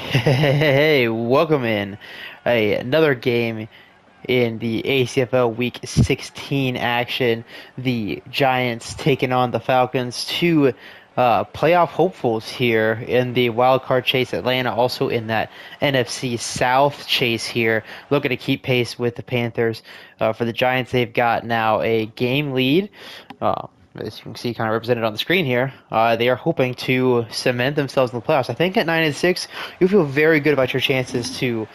Hey, welcome in another game in the ACFL Week 16 action. The Giants taking on the Falcons, two playoff hopefuls here in the wild card chase. Atlanta also in that NFC South chase here, looking to keep pace with the Panthers. For the Giants, they've got now a game lead. As you can see, kind of represented on the screen here, they are hoping to cement themselves in the playoffs. I think at 9-6, you feel very good about your chances to,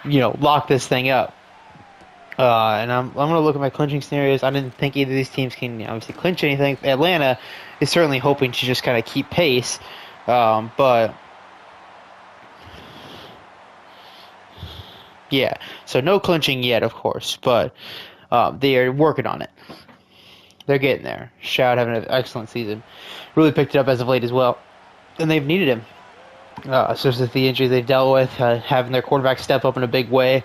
lock this thing up. And I'm gonna look at my clinching scenarios. I didn't think either of these teams can obviously clinch anything. Atlanta is certainly hoping to just kind of keep pace, but yeah. So no clinching yet, of course, but they are working on it. They're getting there. Shout having an excellent season, really picked it up as of late as well, and they've needed him. Especially with the injuries they've dealt with, having their quarterback step up in a big way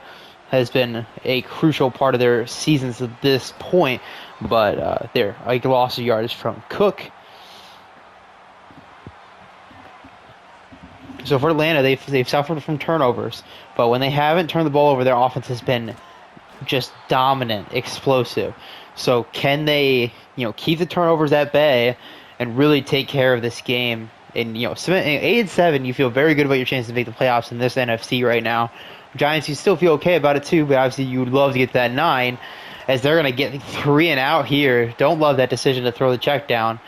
has been a crucial part of their seasons at this point. But they're like loss of yards from Cook. So for Atlanta, they've suffered from turnovers, but when they haven't turned the ball over, their offense has been just dominant, explosive. So can they, keep the turnovers at bay and really take care of this game? And 8-7, you feel very good about your chances to make the playoffs in this NFC right now. Giants, you still feel okay about it too, but obviously you would love to get that 9, as they're going to get 3 and out here. Don't love that decision to throw the check down.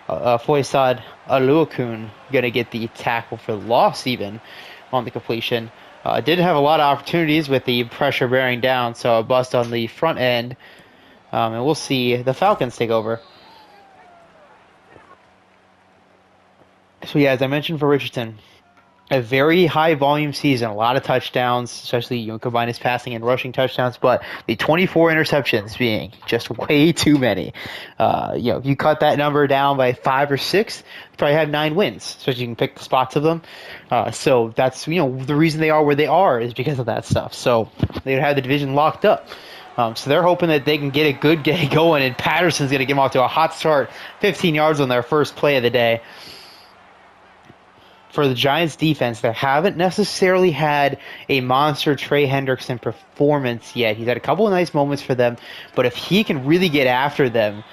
Foysad Aluakun going to get the tackle for loss even on the completion. Didn't have a lot of opportunities with the pressure bearing down, so a bust on the front end. And we'll see the Falcons take over. So yeah, as I mentioned for Richardson, a very high volume season, a lot of touchdowns, especially combine his passing and rushing touchdowns, but the 24 interceptions being just way too many. If you cut that number down by 5 or 6, you probably have 9 wins, so you can pick the spots of them. So that's the reason they are where they are is because of that stuff. So they would have the division locked up. So they're hoping that they can get a good day going, and Patterson's going to get them off to a hot start, 15 yards on their first play of the day. For the Giants defense, they haven't necessarily had a monster Trey Hendrickson performance yet. He's had a couple of nice moments for them, but if he can really get after them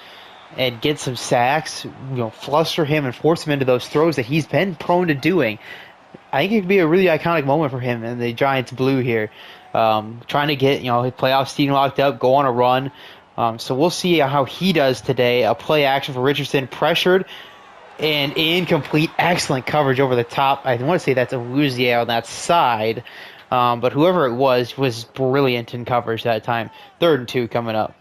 and get some sacks, fluster him and force him into those throws that he's been prone to doing, I think it could be a really iconic moment for him and the Giants blue here. Trying to get his playoff season locked up, go on a run. So we'll see how he does today. A play action for Richardson, pressured and incomplete. Excellent coverage over the top. I want to say that's a Louisiana on that side, but whoever it was brilliant in coverage that time. 3rd and 2 coming up.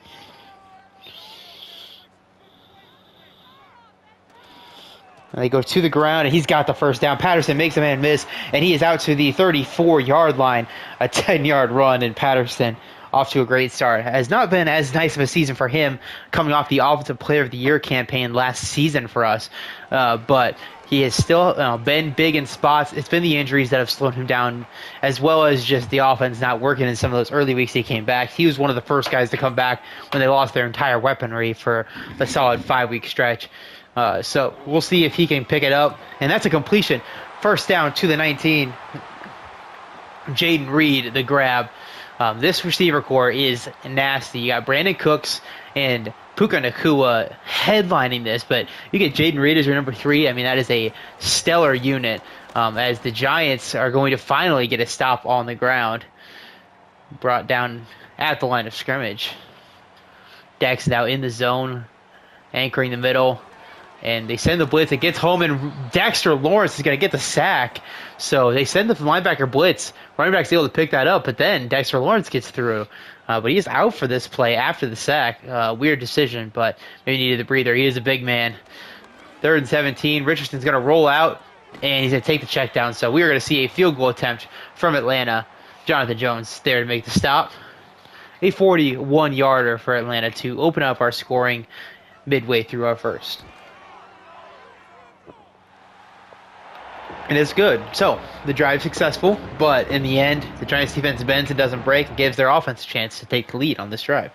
And they go to the ground, and he's got the first down. Patterson makes a man miss, and he is out to the 34-yard line. A 10-yard run, and Patterson off to a great start. Has not been as nice of a season for him coming off the Offensive Player of the Year campaign last season for us. But he has still been big in spots. It's been the injuries that have slowed him down, as well as just the offense not working in some of those early weeks he came back. He was one of the first guys to come back when they lost their entire weaponry for a solid 5-week stretch. So we'll see if he can pick it up. And that's a completion. First down to the 19. Jaden Reed, the grab. This receiver core is nasty. You got Brandon Cooks and Puka Nakua headlining this, but you get Jaden Reed as your number 3. I mean, that is a stellar unit, as the Giants are going to finally get a stop on the ground. Brought down at the line of scrimmage. Dex now in the zone, anchoring the middle. And they send the blitz. It gets home, and Dexter Lawrence is going to get the sack. So they send the linebacker blitz. Running back's able to pick that up, but then Dexter Lawrence gets through. But he is out for this play after the sack. Weird decision, but maybe needed a breather. He is a big man. 3rd and 17. Richardson's going to roll out, and he's going to take the check down. So we are going to see a field goal attempt from Atlanta. Jonathan Jones there to make the stop. A 41-yarder for Atlanta to open up our scoring midway through our first. And it's good. So, the drive successful, but in the end, the Giants defense bends and doesn't break and gives their offense a chance to take the lead on this drive.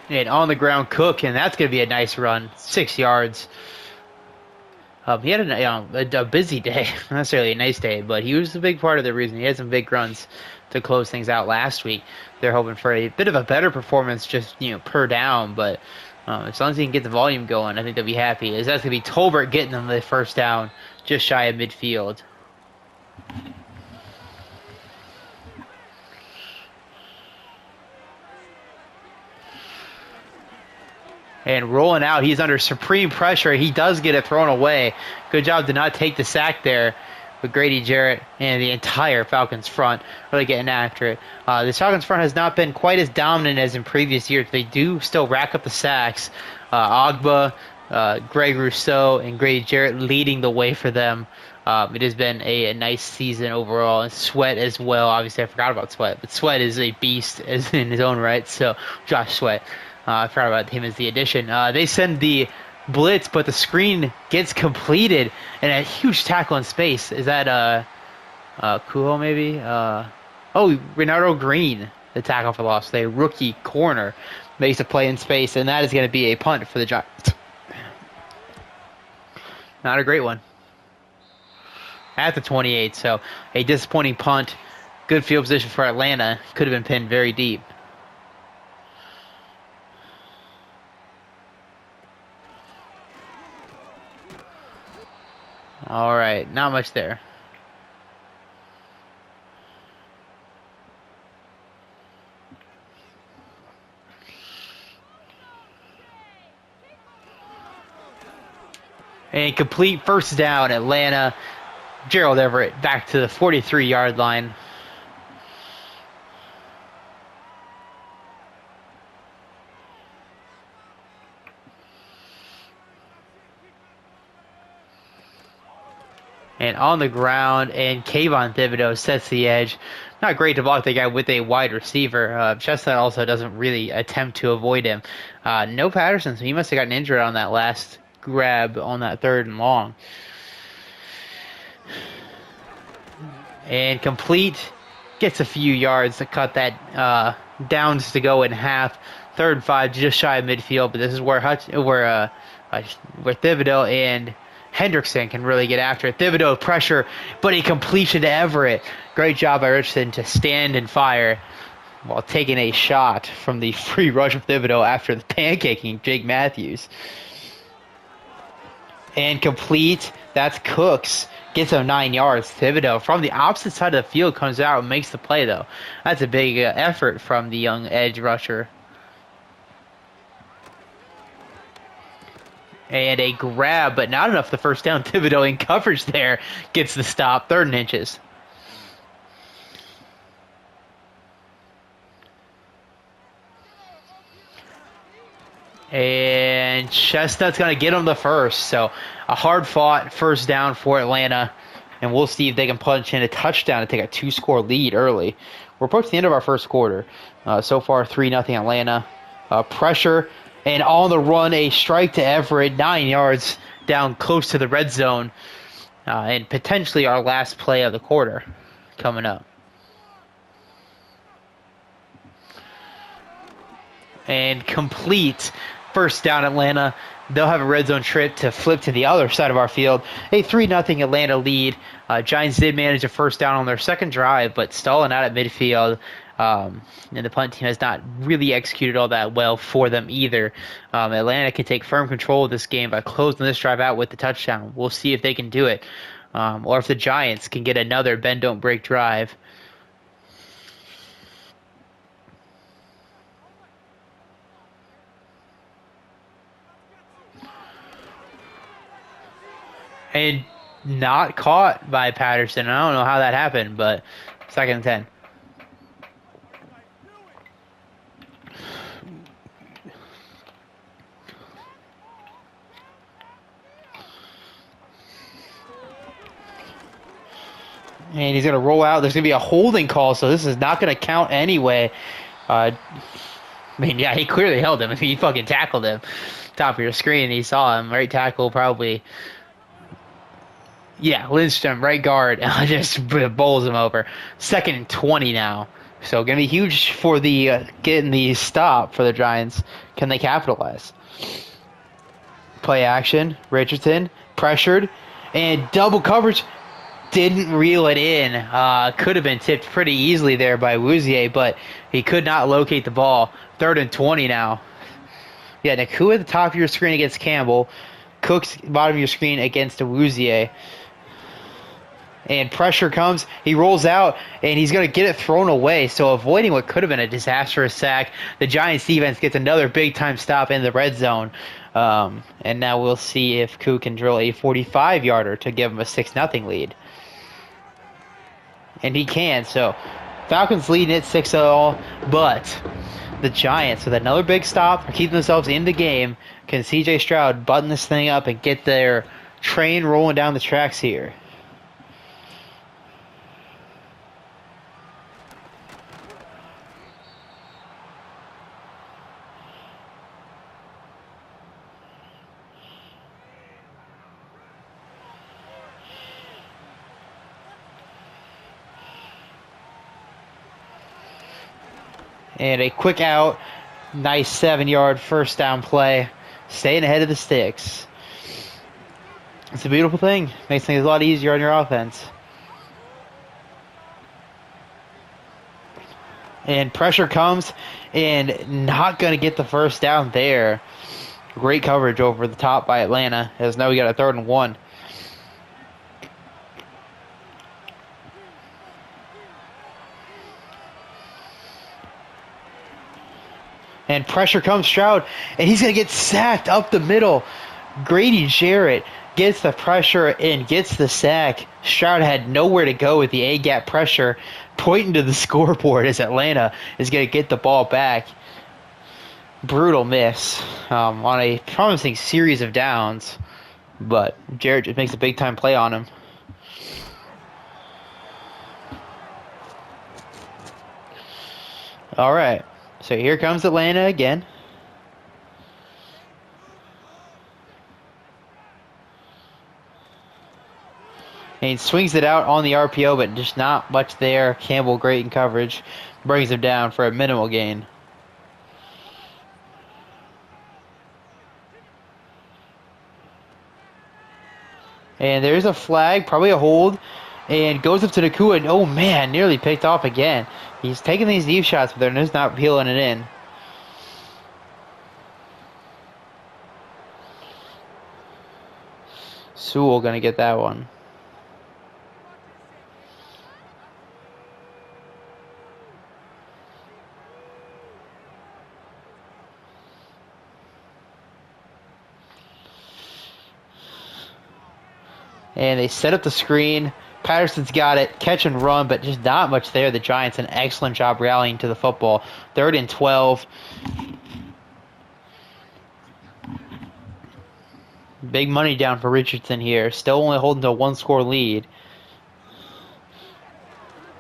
And on the ground, Cook, and that's going to be a nice run. 6 yards. He had a busy day, not necessarily a nice day, but he was a big part of the reason. He had some big runs to close things out last week. They're hoping for a bit of a better performance, just per down, but as long as he can get the volume going, I think they'll be happy. That's going to be Tolbert getting them the first down, just shy of midfield. And rolling out, he's under supreme pressure. He does get it thrown away. Good job to not take the sack there. But Grady Jarrett and the entire Falcons front really getting after it. This Falcons front has not been quite as dominant as in previous years. They do still rack up the sacks. Ogba, Greg Rousseau, and Grady Jarrett leading the way for them. It has been a nice season overall. And Sweat as well. Obviously, I forgot about Sweat. But Sweat is a beast as in his own right. So, Josh Sweat. I forgot about him as the addition. They send the blitz, but the screen gets completed, and a huge tackle in space. Is that Kuho maybe? Renardo Green, the tackle for loss. The rookie corner makes a play in space, and that is going to be a punt for the Giants. Not a great one. At the 28, so a disappointing punt. Good field position for Atlanta. Could have been pinned very deep. All right, not much there. And complete first down, Atlanta. Gerald Everett back to the 43-yard line. And on the ground, and Kayvon Thibodeau sets the edge. Not great to block the guy with a wide receiver. Chestnut also doesn't really attempt to avoid him. No Patterson, so he must have gotten injured on that last grab on that 3rd and long. And complete. Gets a few yards to cut that downs to go in half. 3rd and 5, just shy of midfield. But this is where Thibodeau and Hendrickson can really get after it. Thibodeau pressure, but a completion to Everett. Great job by Richardson to stand and fire while taking a shot from the free rush of Thibodeau after the pancaking Jake Matthews. And complete. That's Cooks. Gets him 9 yards. Thibodeau from the opposite side of the field comes out and makes the play, though. That's a big effort from the young edge rusher. And a grab, but not enough the first down. Thibodeau in coverage there gets the stop. 3rd and inches. And Chestnut's going to get him the first. So a hard-fought first down for Atlanta. And we'll see if they can punch in a touchdown to take a 2-score lead early. We're approaching the end of our first quarter. So far, 3-0 Atlanta. Pressure. And on the run, a strike to Everett, 9 yards down close to the red zone. And potentially our last play of the quarter coming up. And complete. First down, Atlanta. They'll have a red zone trip to flip to the other side of our field. A 3-0 Atlanta lead. Giants did manage a first down on their second drive, but stalling out at midfield. And the punt team has not really executed all that well for them either. Atlanta can take firm control of this game by closing this drive out with the touchdown. We'll see if they can do it. Or if the Giants can get another bend don't break drive. And not caught by Patterson. I don't know how that happened, but 2nd and 10. And he's going to roll out. There's going to be a holding call, so this is not going to count anyway. Yeah, he clearly held him. He fucking tackled him. Top of your screen, he saw him. Right tackle, probably. Yeah, Lindstrom, right guard, just bowls him over. 2nd and 20 now. So going to be huge for the getting the stop for the Giants. Can they capitalize? Play action. Richardson pressured and double coverage. Didn't reel it in. Could have been tipped pretty easily there by Wouzier, but he could not locate the ball. 3rd and 20 now. Yeah, Nakua at the top of your screen against Campbell. Cook's bottom of your screen against Wouzier. And pressure comes. He rolls out, and he's going to get it thrown away. So avoiding what could have been a disastrous sack. The Giants defense gets another big-time stop in the red zone. And now we'll see if Cook can drill a 45-yarder to give him a 6-0 lead. And he can. So Falcons leading it 6-0. But the Giants, with another big stop, are keeping themselves in the game. Can C.J. Stroud button this thing up and get their train rolling down the tracks here? And a quick out. Nice 7-yard first down play. Staying ahead of the sticks. It's a beautiful thing. Makes things a lot easier on your offense. And pressure comes, and not going to get the first down there. Great coverage over the top by Atlanta. As now we got a 3rd and 1. And pressure comes Stroud, and he's going to get sacked up the middle. Grady Jarrett gets the pressure and gets the sack. Stroud had nowhere to go with the A-gap pressure, pointing to the scoreboard as Atlanta is going to get the ball back. Brutal miss on a promising series of downs, but Jarrett just makes a big-time play on him. All right. So here comes Atlanta again. And he swings it out on the RPO, but just not much there. Campbell great in coverage. Brings him down for a minimal gain. And there's a flag, probably a hold. And goes up to Nakua, and oh man, nearly picked off again. He's taking these deep shots, but they're just not peeling it in. Sewell gonna get that one. And they set up the screen. Patterson's got it. Catch and run, but just not much there. The Giants, an excellent job rallying to the football. 3rd and 12. Big money down for Richardson here. Still only holding to a 1-score lead.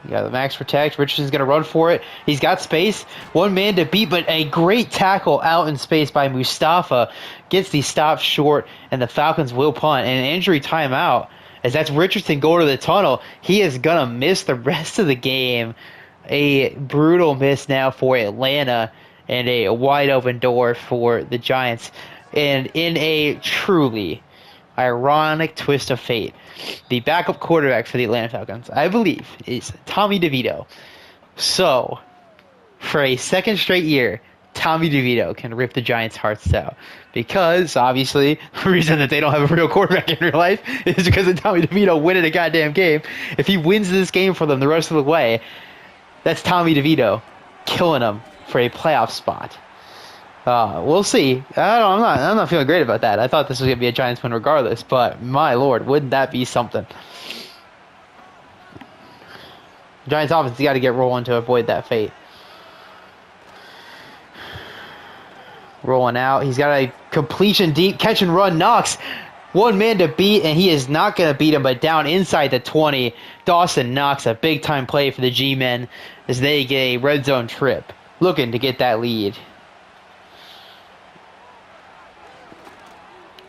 You got the max protect. Richardson's going to run for it. He's got space. One man to beat, but a great tackle out in space by Mustafa. Gets the stop short, and the Falcons will punt. And an injury timeout. As that's Richardson going to the tunnel. He is going to miss the rest of the game. A brutal miss now for Atlanta. And a wide open door for the Giants. And in a truly ironic twist of fate, the backup quarterback for the Atlanta Falcons, I believe, is Tommy DeVito. So, for a 2nd straight year, Tommy DeVito can rip the Giants' hearts out. Because, obviously, the reason that they don't have a real quarterback in real life is because of Tommy DeVito winning a goddamn game. If he wins this game for them the rest of the way, that's Tommy DeVito killing them for a playoff spot. We'll see. I'm not feeling great about that. I thought this was going to be a Giants win regardless, but my lord, wouldn't that be something? Giants offense has got to get rolling to avoid that fate. Rolling out. He's got a completion deep. Catch and run. Knox. One man to beat, and he is not going to beat him, but down inside the 20. Dawson Knox, a big-time play for the G-Men as they get a red zone trip. Looking to get that lead.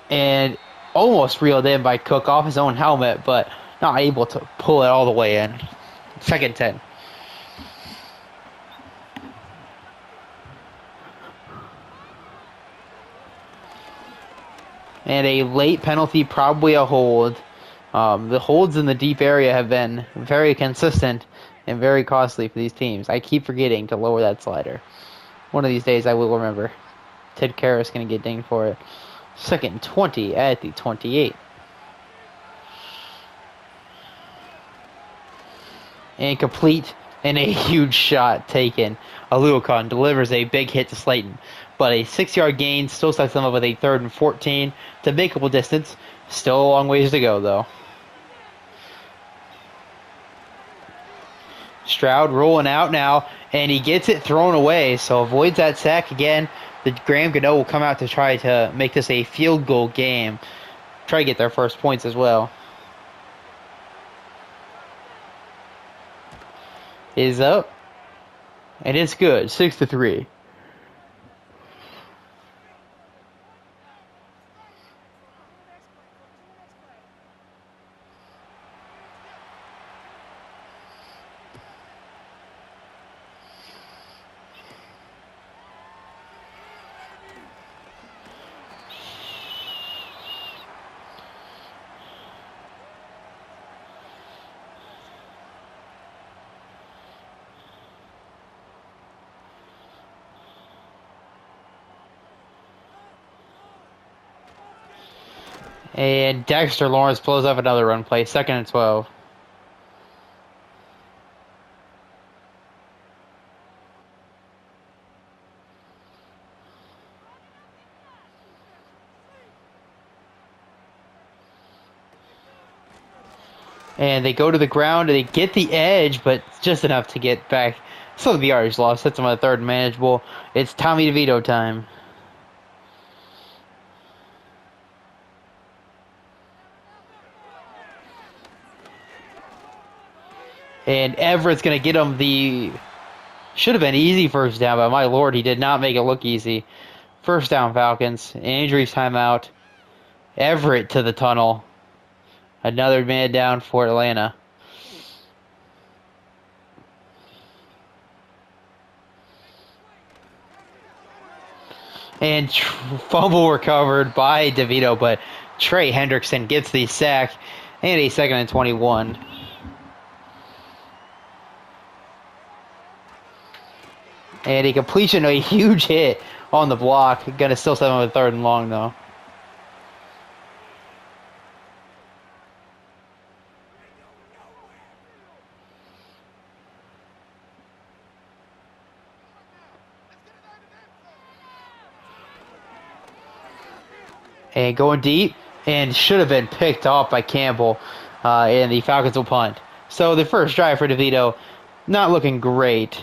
And almost reeled in by Cook off his own helmet, but not able to pull it all the way in. 2nd 10. And a late penalty, probably a hold. The holds in the deep area have been very consistent and very costly for these teams. I keep forgetting to lower that slider. One of these days I will remember. Ted Karras going to get dinged for it. 2nd and 20 at the 28. Incomplete, and a huge shot taken. Aluakon delivers a big hit to Slayton, but a 6-yard gain still sets them up with a 3rd and 14 to makeable distance. Still a long ways to go, though. Stroud rolling out now, and he gets it thrown away, so avoids that sack again. The Graham Gano will come out to try to make this a field goal game. Try to get their first points as well. Is up, and it's good, 6-3. And Dexter Lawrence blows up another run play, 2nd and 12. And they go to the ground and they get the edge, but just enough to get back. So the yardage loss sets them on a 3rd and manageable. It's Tommy DeVito time. And Everett's going to get him the... Should have been easy first down, but my lord, he did not make it look easy. First down, Falcons. Injuries timeout. Everett to the tunnel. Another man down for Atlanta. And fumble recovered by DeVito, but Trey Hendrickson gets the sack. And a 2nd and 21. And a completion, a huge hit on the block. Gonna still set him with 3rd and long, though. And going deep, and should have been picked off by Campbell. And the Falcons will punt. So the first drive for DeVito, not looking great.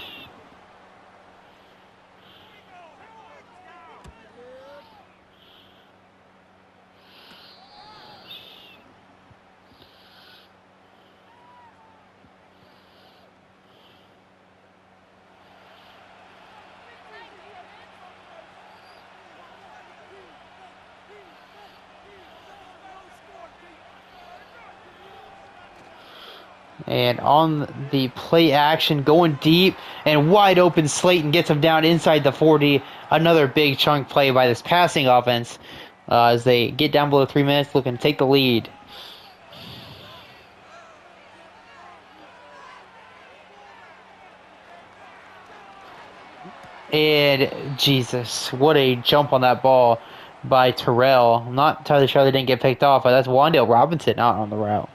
And on the play action, going deep and wide open, Slayton gets him down inside the 40. Another big chunk play by this passing offense as they get down below 3 minutes, looking to take the lead. And Jesus, what a jump on that ball by Terrell. I'm not entirely sure they didn't get picked off, but that's Wandale Robinson out on the route.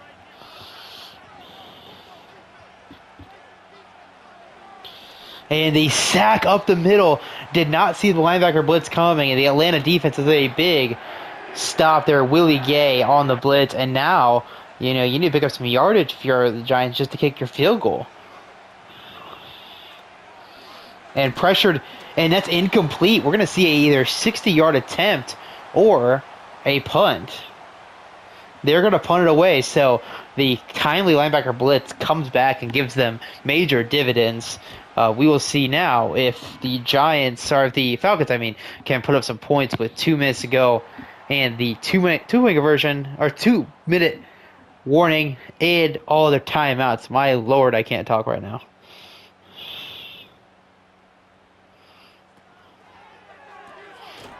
And the sack up the middle. Did not see the linebacker blitz coming. And the Atlanta defense is a big stop there. Willie Gay on the blitz. And now, you need to pick up some yardage if you're the Giants just to kick your field goal. And pressured. And that's incomplete. We're going to see either 60-yard attempt or a punt. They're going to punt it away. So the timely linebacker blitz comes back and gives them major dividends. We will see now if the Giants, or if the Falcons, can put up some points with 2 minutes to go, and the 2-minute conversion, or 2-minute warning, and all their timeouts. My lord, I can't talk right now.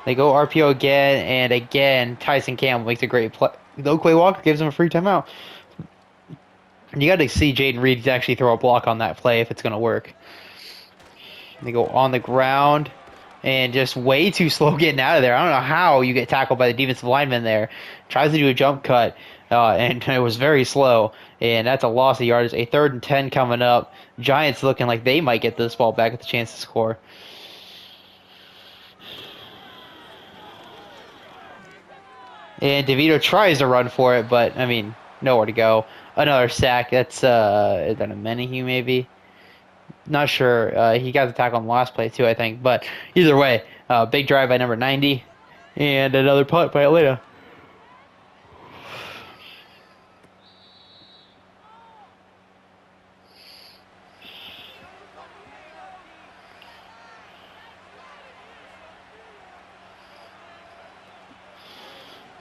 They go RPO again, and again, Tyson Campbell makes a great play. Oakley Walker gives him a free timeout. You got to see Jaden Reed actually throw a block on that play if it's going to work. They go on the ground and just way too slow getting out of there. I don't know how you get tackled by the defensive lineman there. Tries to do a jump cut, and it was very slow. And that's a loss of yardage. A 3rd and 10 coming up. Giants looking like they might get this ball back with a chance to score. And DeVito tries to run for it, but, I mean, nowhere to go. Another sack. That's, is that a Menahue maybe? Not sure. He got the tackle on the last play, too, I think. But either way, big drive by number 90. And another punt by Atlanta.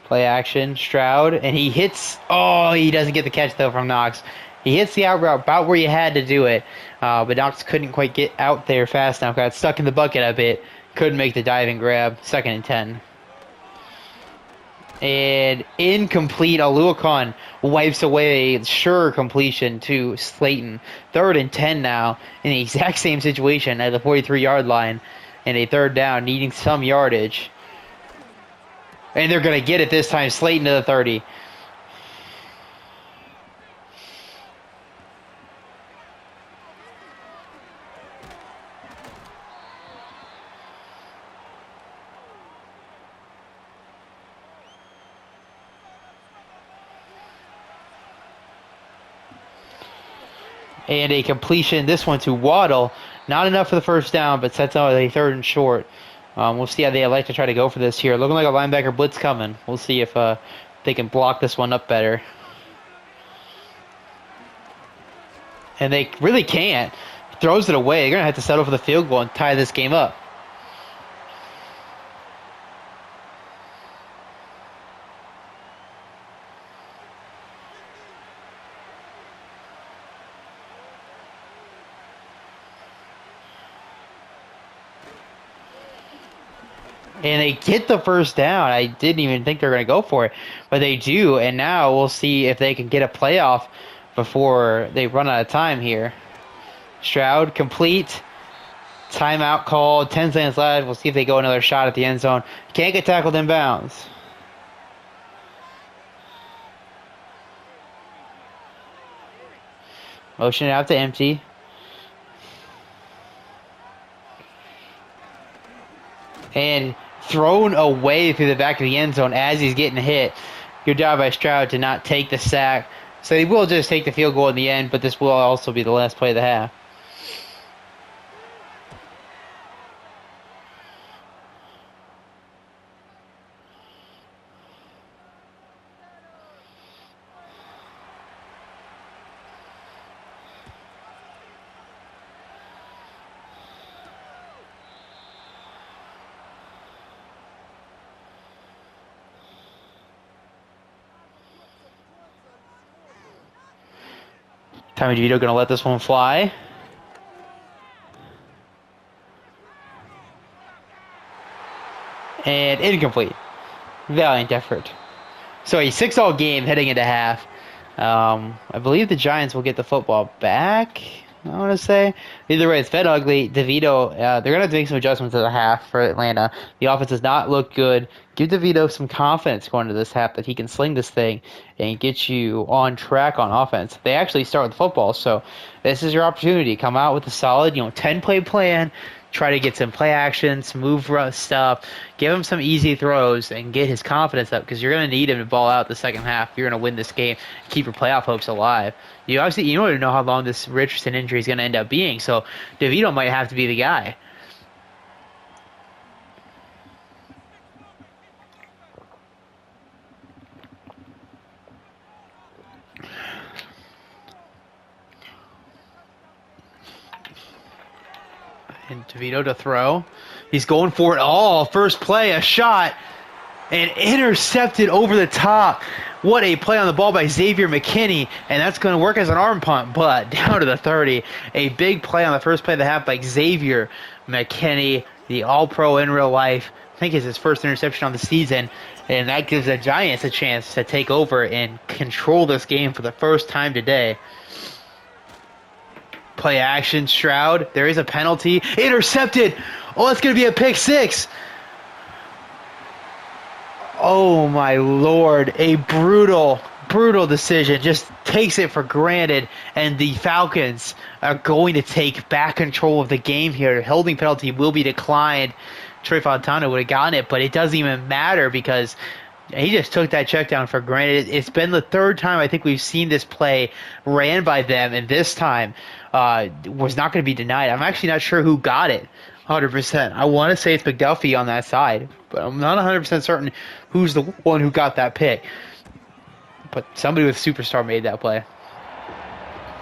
Play action, Stroud, and he hits. Oh, he doesn't get the catch though from Knox. He hits the out route about where you had to do it, but Knox couldn't quite get out there fast enough. Got stuck in the bucket a bit. Couldn't make the diving grab. 2nd and 10. And incomplete. Aluakon wipes away a sure completion to Slayton. 3rd and 10 now in the exact same situation at the 43-yard line, and a 3rd down needing some yardage. And they're going to get it this time. Slayton to the 30. And a completion, this one to Waddle. Not enough for the first down, but sets out a 3rd and short. We'll see how they like to try to go for this here. Looking like a linebacker blitz coming. We'll see if they can block this one up better. And they really can't. Throws it away. They're going to have to settle for the field goal and tie this game up. And they get the first down. I didn't even think they were going to go for it, but they do. And now we'll see if they can get a playoff before they run out of time here. Stroud complete. Timeout called. 10 seconds left. We'll see if they go another shot at the end zone. Can't get tackled in bounds. Motion it out to empty. And thrown away through the back of the end zone as he's getting hit. Good job by Stroud to not take the sack. So they will just take the field goal in the end, but this will also be the last play of the half. Tommy DeVito going to let this one fly. And incomplete. Valiant effort. So a 6-all game heading into half. I believe the Giants will get the football back, I want to say. Either way, it's been ugly. DeVito, they're going to have to make some adjustments at the half for Atlanta. The offense does not look good. Give DeVito some confidence going into this half that he can sling this thing and get you on track on offense. They actually start with football, so this is your opportunity. Come out with a solid, 10-play plan. Try to get some play action, some move stuff. Give him some easy throws and get his confidence up because you're going to need him to ball out the second half. You're going to win this game, keep your playoff hopes alive. You don't even know how long this Richardson injury is going to end up being, so DeVito might have to be the guy. And DeVito to throw. He's going for it all. First play, a shot, and intercepted over the top. What a play on the ball by Xavier McKinney, and that's going to work as an arm punt, but down to the 30. A big play on the first play of the half by Xavier McKinney, the all-pro in real life, think it's his first interception on the season, and that gives the Giants a chance to take over and control this game for the first time today. Play action, Stroud. There is a penalty. Intercepted. Oh, it's going to be a pick six. Oh, my Lord. A brutal decision. Just takes it for granted. And the Falcons are going to take back control of the game here. The holding penalty will be declined. Trey Fontana would have gotten it, but it doesn't even matter because he just took that check down for granted. It's been the third time I think we've seen this play ran by them, and this time was not going to be denied. I'm actually not sure who got it 100%. I want to say it's McDuffie on that side, but I'm not 100% certain who's the one who got that pick. But somebody with Superstar made that play.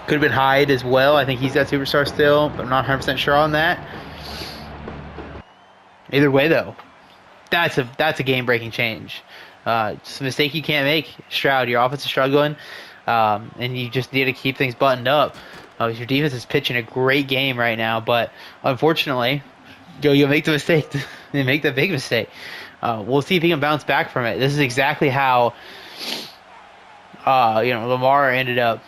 Could have been Hyde as well. I think he's got Superstar still, but I'm not 100% sure on that. Either way, though, that's a game-breaking change. It's a mistake you can't make. Stroud, your offense is struggling, and you just need to keep things buttoned up. Your defense is pitching a great game right now, but unfortunately, you'll make the mistake. You make the big mistake. We'll see if he can bounce back from it. This is exactly how Lamar ended up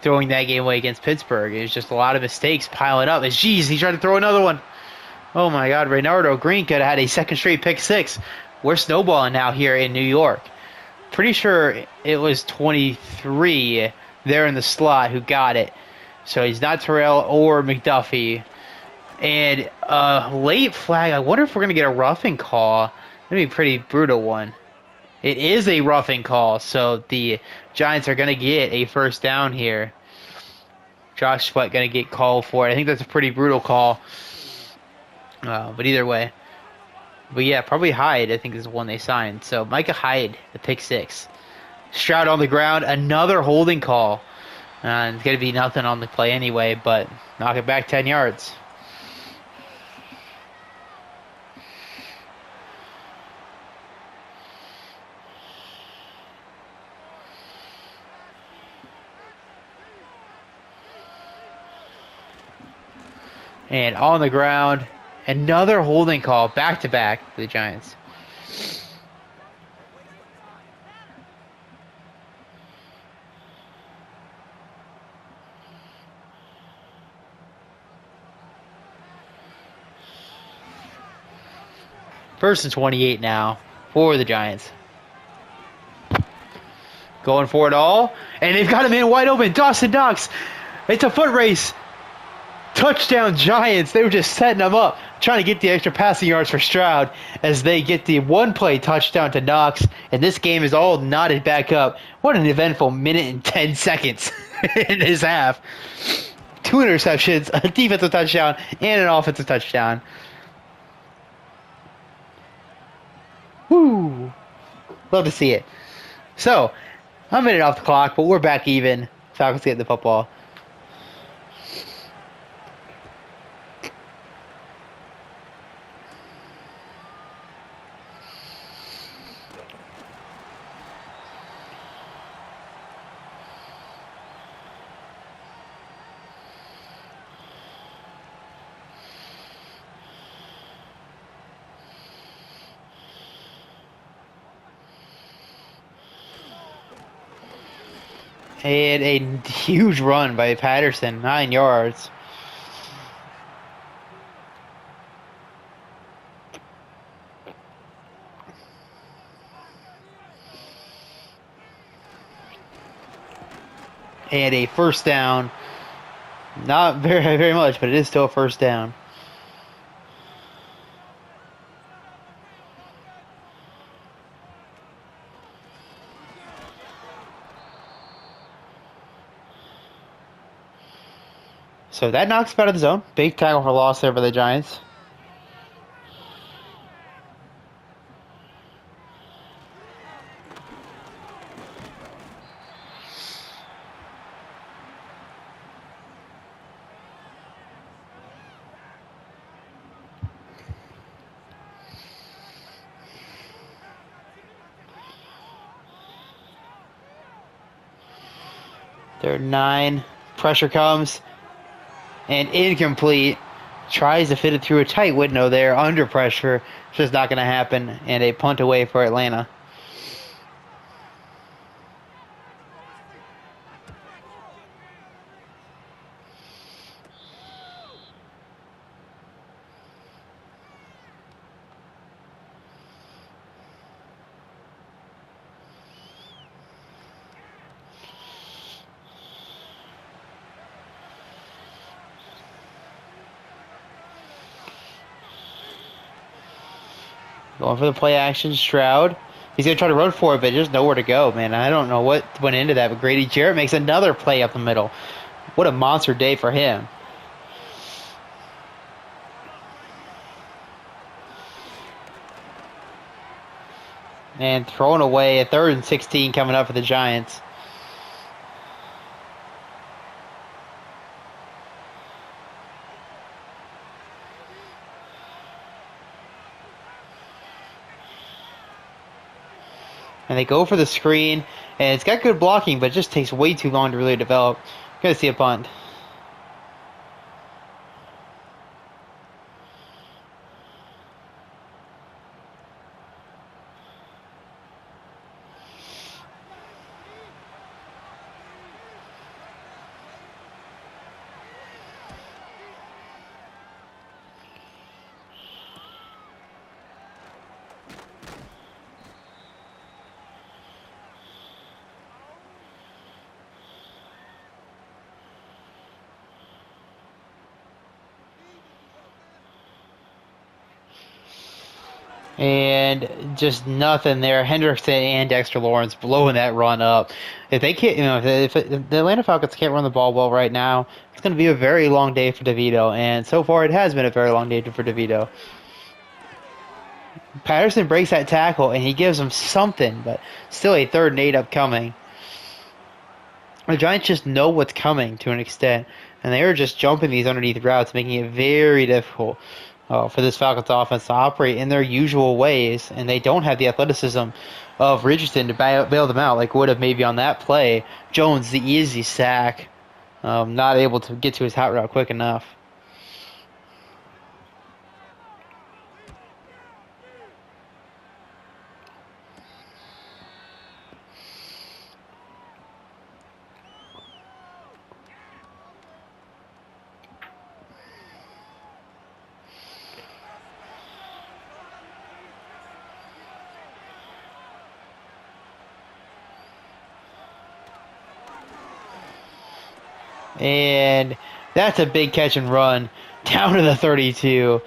throwing that game away against Pittsburgh. It was just a lot of mistakes piling up. He tried to throw another one. Oh my God, Reynaldo Green could have had a second straight pick six. We're snowballing now here in New York. Pretty sure it was 23 there in the slot who got it. So he's not Terrell or McDuffie. And late flag, I wonder if we're going to get a roughing call. That'd be a pretty brutal one. It is a roughing call, so the Giants are going to get a first down here. Josh Sweat going to get called for it. I think that's a pretty brutal call. But either way. But yeah, probably Hyde, I think, is the one they signed. So Micah Hyde, the pick six. Stroud on the ground, another holding call. It's going to be nothing on the play anyway, but knock it back 10 yards. And on the ground, another holding call, back-to-back for the Giants. First and 28 now for the Giants. Going for it all, and they've got him in wide open. Dawson Knox. It's a foot race. Touchdown Giants. They were just setting them up, trying to get the extra passing yards for Stroud as they get the one-play touchdown to Knox, and this game is all knotted back up. What an eventful minute and 10 seconds in this half. 2 interceptions, a defensive touchdown, and an offensive touchdown. Woo! Love to see it. So, I'm a minute off the clock, but we're back even. Falcons get the football. And a huge run by Patterson, 9 yards. And a first down. Not very much, but it is still a first down. So that knocks him out of the zone. Big tackle for loss there by the Giants. Third 9. Pressure comes. And incomplete. tries to fit it through a tight window there under pressure. It's just not going to happen, and a punt away for Atlanta. Going for the play action, Stroud. He's going to try to run for it, but there's nowhere to go, man. I don't know what went into that, but Grady Jarrett makes another play up the middle. What a monster day for him. And throwing away a 3rd and 16 coming up for the Giants. And they go for the screen, and it's got good blocking, but it just takes way too long to really develop. Gonna see a punt. And just nothing there. Hendrickson and Dexter Lawrence blowing that run up. If they can't, if the Atlanta Falcons can't run the ball well right now, it's going to be a very long day for DeVito. And so far, it has been a very long day for DeVito. Patterson breaks that tackle, and he gives him something, but still a 3rd and 8 upcoming. The Giants just know what's coming to an extent, and they are just jumping these underneath routes, making it very difficult for this Falcons offense to operate in their usual ways, and they don't have the athleticism of Richardson to bail them out like would have maybe on that play. Jones, the easy sack, not able to get to his hot route quick enough. And that's a big catch and run down to the 32.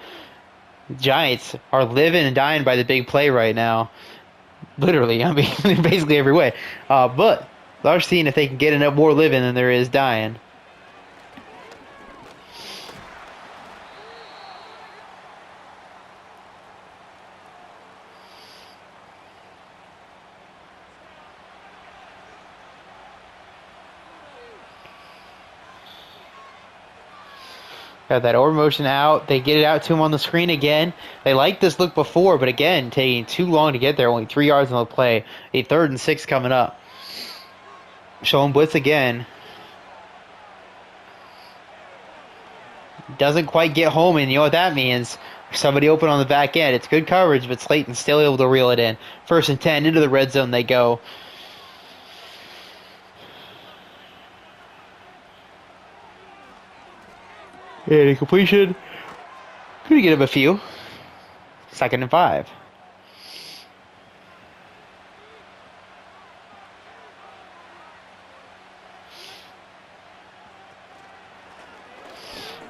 Giants are living and dying by the big play right now. Literally, I mean, basically every way. But they're seeing if they can get enough more living than there is dying. Got that over motion out. They get it out to him on the screen again. They liked this look before, but again, taking too long to get there. Only 3 yards on the play. A 3rd and 6 coming up. Showing blitz again. Doesn't quite get home, and you know what that means. Somebody open on the back end. It's good coverage, but Slayton's still able to reel it in. 1st and 10, into the red zone they go. And a completion. Could get him a few. 2nd and 5.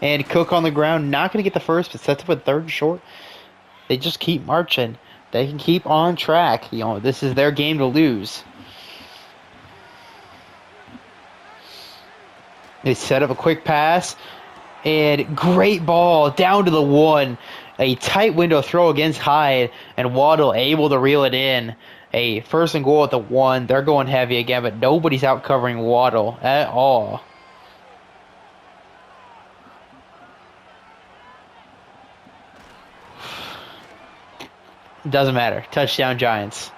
And Cook on the ground, not going to get the first, but sets up a 3rd and short. They just keep marching. They can keep on track. This is their game to lose. They set up a quick pass. And great ball down to the 1. A tight window throw against Hyde. And Waddle able to reel it in. A 1st and goal at the 1. They're going heavy again, but nobody's out covering Waddle at all. Doesn't matter. Touchdown Giants.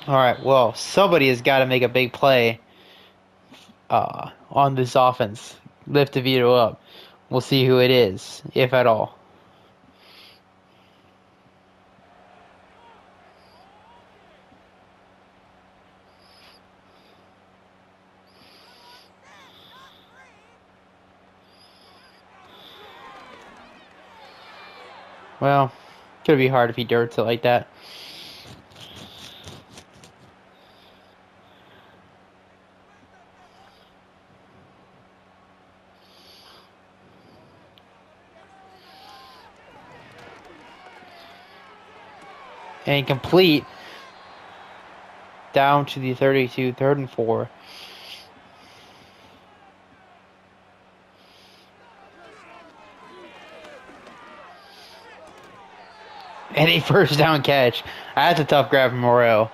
All right, well, somebody has got to make a big play on this offense. Lift DeVito up. We'll see who it is, if at all. Well, could be hard if he dirts it like that. And complete down to the 32, 3rd and 4. And a first down catch. That's a tough grab from Morel.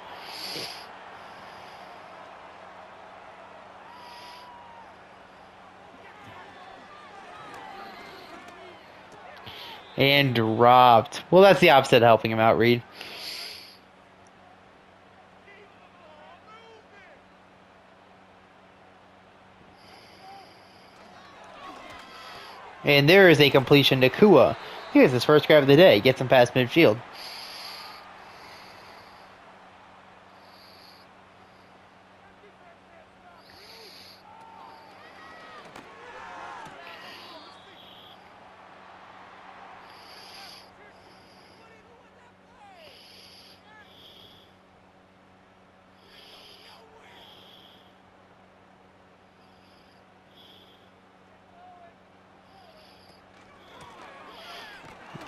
And dropped. Well, that's the opposite of helping him out, Reed. And there is a completion to Kua. Here's his first grab of the day. Gets him past midfield.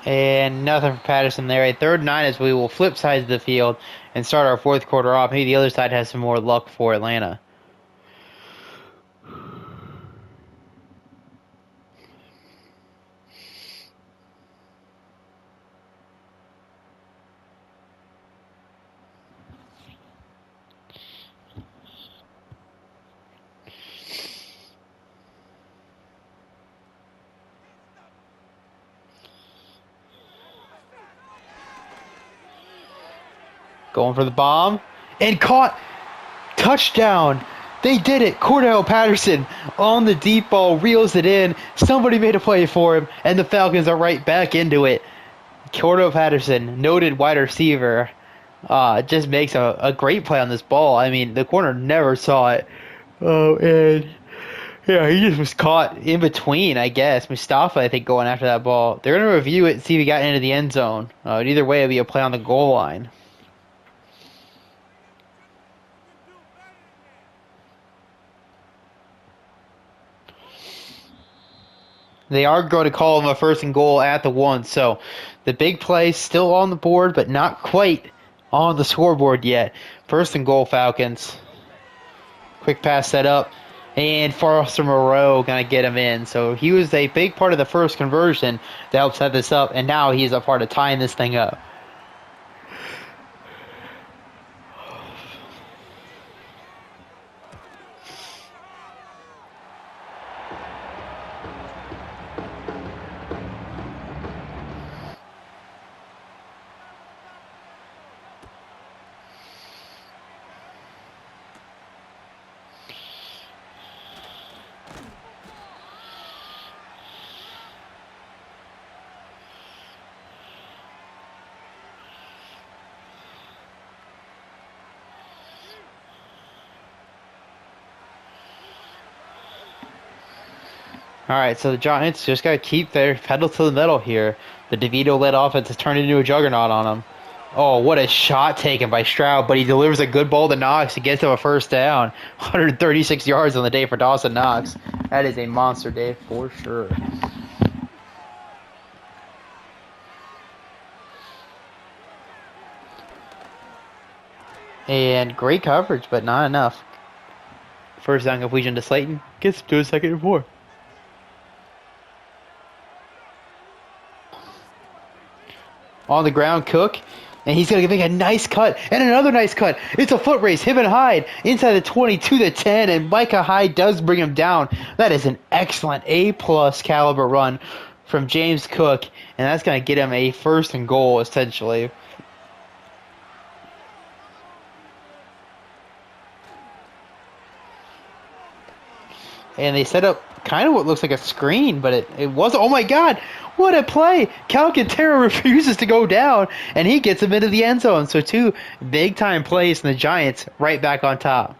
And nothing for Patterson there. A 3rd and 9 as we will flip sides of the field and start our 4th quarter off. Maybe the other side has some more luck for Atlanta. Going for the bomb. And caught. Touchdown. They did it. Cordell Patterson on the deep ball. Reels it in. Somebody made a play for him. And the Falcons are right back into it. Cordell Patterson, noted wide receiver, just makes a great play on this ball. I mean, the corner never saw it. Oh, and yeah, he just was caught in between, I guess. Mustafa, I think, going after that ball. They're going to review it and see if he got into the end zone. Either way, it'll be a play on the goal line. They are going to call him a 1st and goal at the 1. So the big play still on the board, but not quite on the scoreboard yet. 1st and goal, Falcons. Quick pass set up. And Foster Moreau going to get him in. So he was a big part of the first conversion to help set this up. And now he's a part of tying this thing up. All right, so the Giants just got to keep their pedal to the metal here. The DeVito-led offense has turned into a juggernaut on them. Oh, what a shot taken by Stroud, but he delivers a good ball to Knox. He gets him a 1st down. 136 yards on the day for Dawson Knox. That is a monster day for sure. And great coverage, but not enough. 1st down completion to Slayton. Gets to a 2nd and 4. On the ground, Cook, and he's going to make a nice cut, and another nice cut. It's a foot race, him and Hyde, inside the 22 to 10, and Micah Hyde does bring him down. That is an excellent A-plus caliber run from James Cook, and that's going to get him a 1st and goal, essentially. And they set up kind of what looks like a screen, but it wasn't. Oh my God! What a play! Calcaterra refuses to go down, and he gets him into the end zone. So two big time plays, and the Giants right back on top.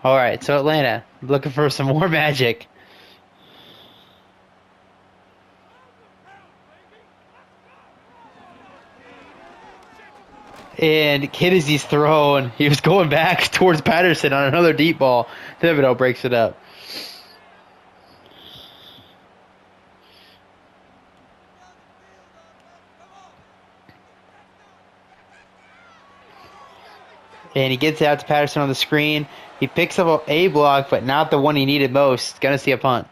All right, so Atlanta looking for some more magic. And kid as he's thrown, he was going back towards Patterson on another deep ball. Thibodeau breaks it up. And he gets it out to Patterson on the screen. He picks up a block, but not the one he needed most. Gonna see a punt.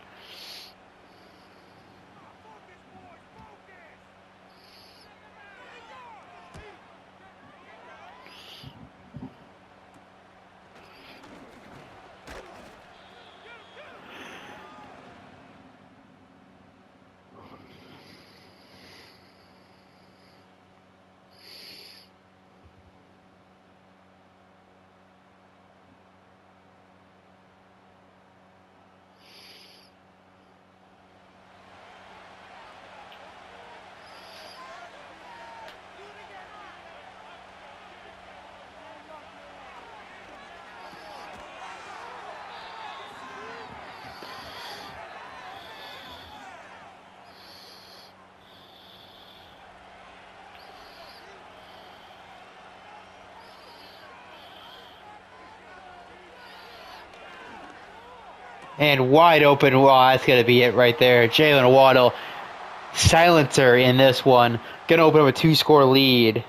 And wide open. Wow, that's going to be it right there. Jalen Waddle, silencer in this one. Going to open up a 2-score lead.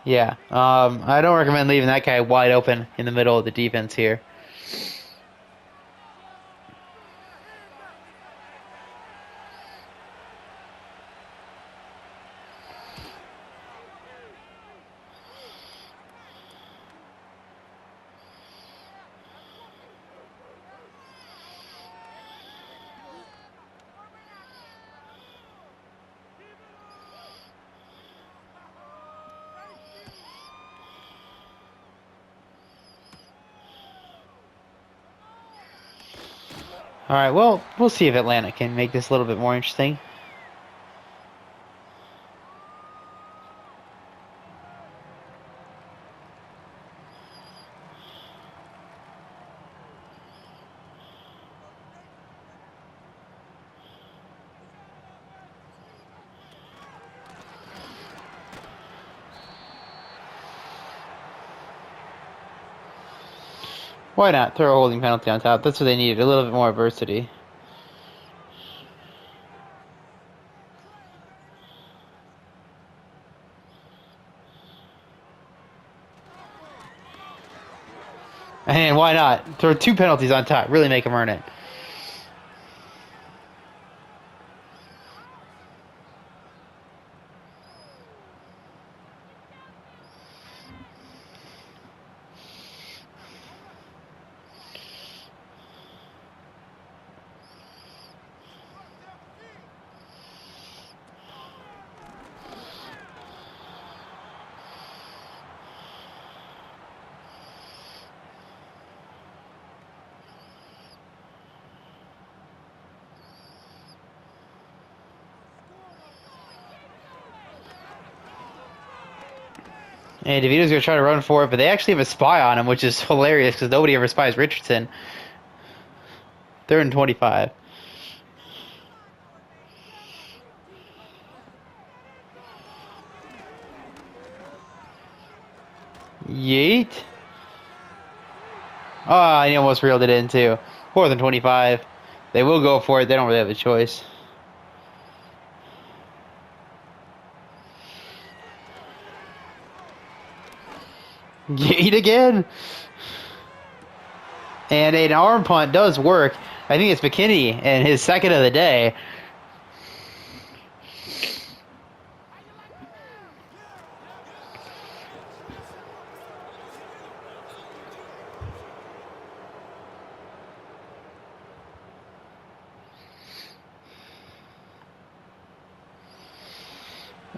Yeah, I don't recommend leaving that guy wide open in the middle of the defense here. All right, well, we'll see if Atlanta can make this a little bit more interesting. Why not throw a holding penalty on top? That's what they needed, a little bit more adversity. And why not? Throw 2 penalties on top. Really make them earn it. And DeVito's going to try to run for it, but they actually have a spy on him, which is hilarious because nobody ever spies Richardson. 3rd and 25. Yeet. Oh, he almost reeled it in, too. 4th and 25. They will go for it. They don't really have a choice. Yeet again. And an arm punt does work. I think it's McKinney and his 2nd of the day.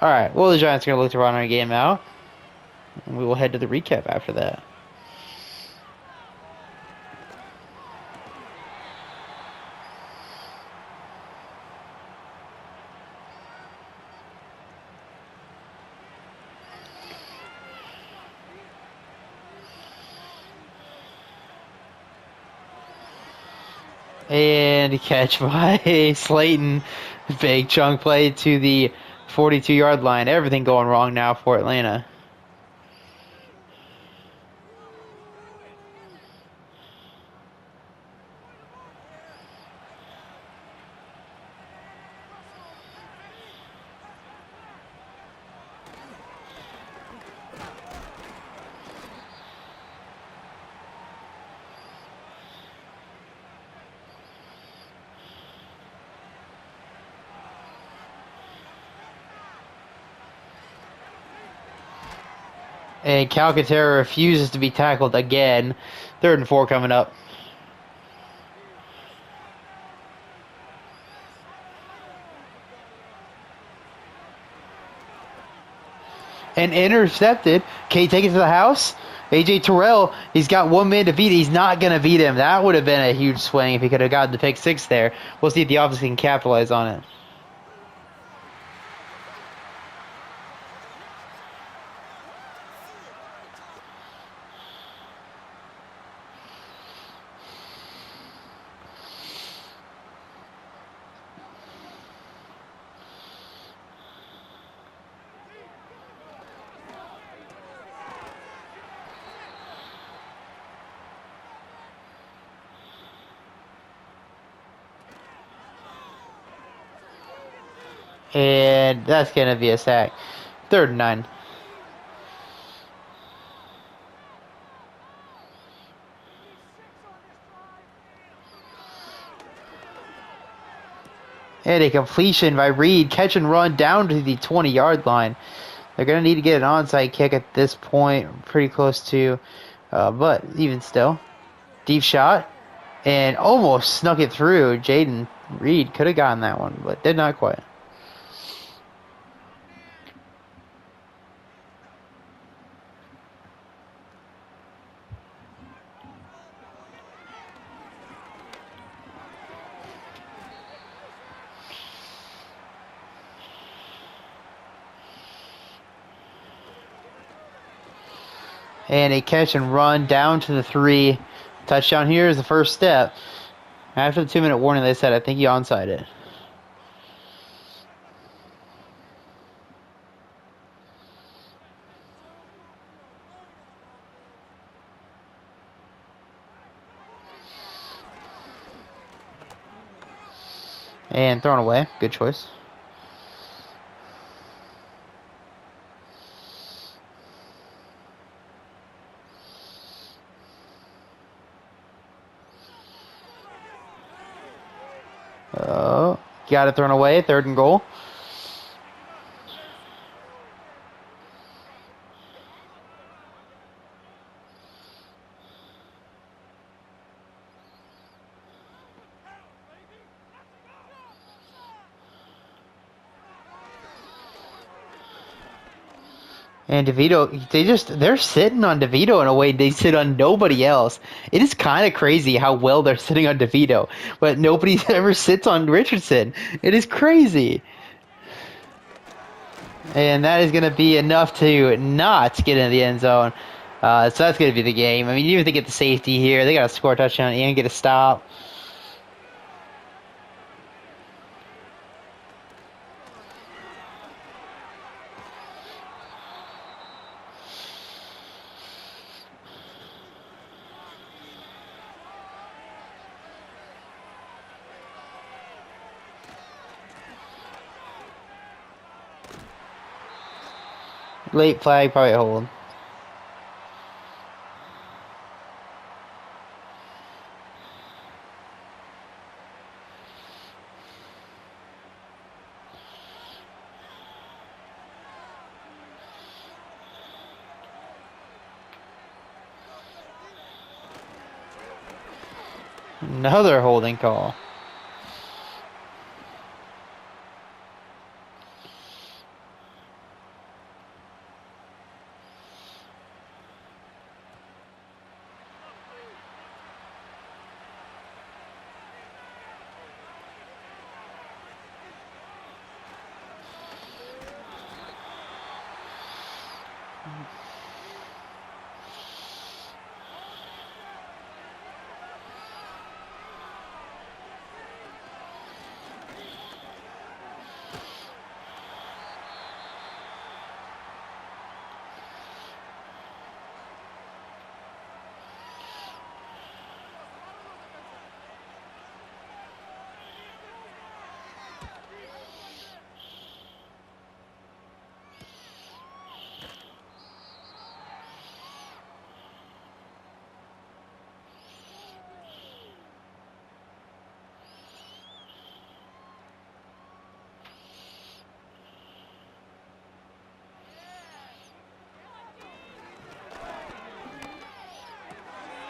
All right. Well, the Giants are going to look to run our game out. And we will head to the recap after that. And catch by Slayton. Big chunk play to the 42-yard line. Everything going wrong now for Atlanta. And Calcaterra refuses to be tackled again. 3rd and 4 coming up. And intercepted. Can he take it to the house? AJ Terrell, he's got one man to beat. He's not going to beat him. That would have been a huge swing if he could have gotten the pick 6 there. We'll see if the offense can capitalize on it. And that's going to be a sack. 3rd and 9. And a completion by Reed. Catch and run down to the 20-yard line. They're going to need to get an onside kick at this point. Pretty close to. But even still. Deep shot. And almost snuck it through. Jaden Reed could have gotten that one, but did not quite. And a catch and run down to the 3. Touchdown here is the first step. After the 2-minute warning, they said, I think he onside it. And thrown away. Good choice. Got it thrown away. 3rd and goal. And DeVito, they're sitting on DeVito in a way they sit on nobody else. It is kind of crazy how well they're sitting on DeVito, but nobody ever sits on Richardson. It is crazy. And that is going to be enough to not get into the end zone. So that's going to be the game. I mean, even if they get the safety here, they got to score a touchdown and get a stop. Late flag, probably a hold. Another holding call.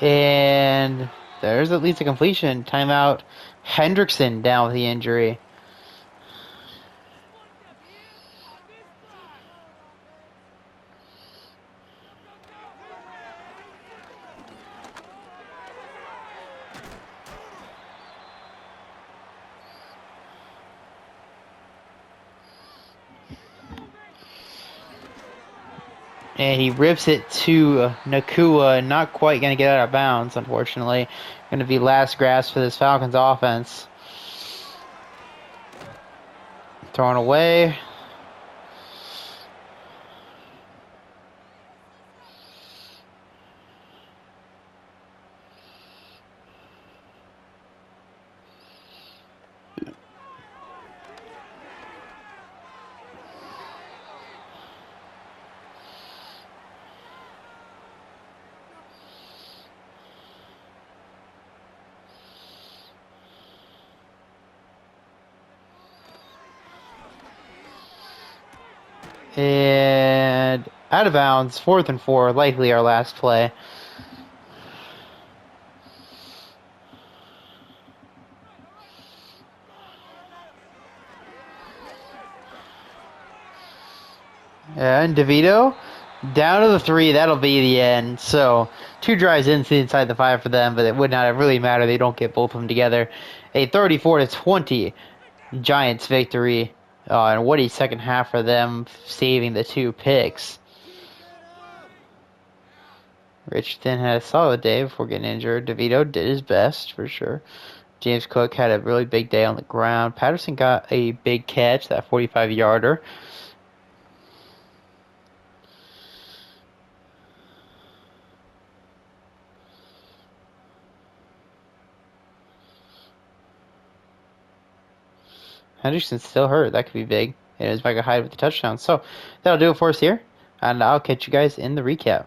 And there's at least a completion. Timeout. Hendrickson down with the injury. And he rips it to Nakua. Not quite going to get out of bounds, unfortunately. Going to be last grasp for this Falcons offense. Thrown away. And out of bounds, 4th and 4, likely our last play. And DeVito down to the 3. That'll be the end. So 2 drives inside the 5 for them, but it would not have really mattered. They don't get both of them together. A 34-20 Giants victory. And what a second half for them, saving the 2 picks. Richardson had a solid day before getting injured. DeVito did his best, for sure. James Cook had a really big day on the ground. Patterson got a big catch, that 45-yarder. Henderson's still hurt. That could be big. And it's Micah Hyde with the touchdown. So that'll do it for us here. And I'll catch you guys in the recap.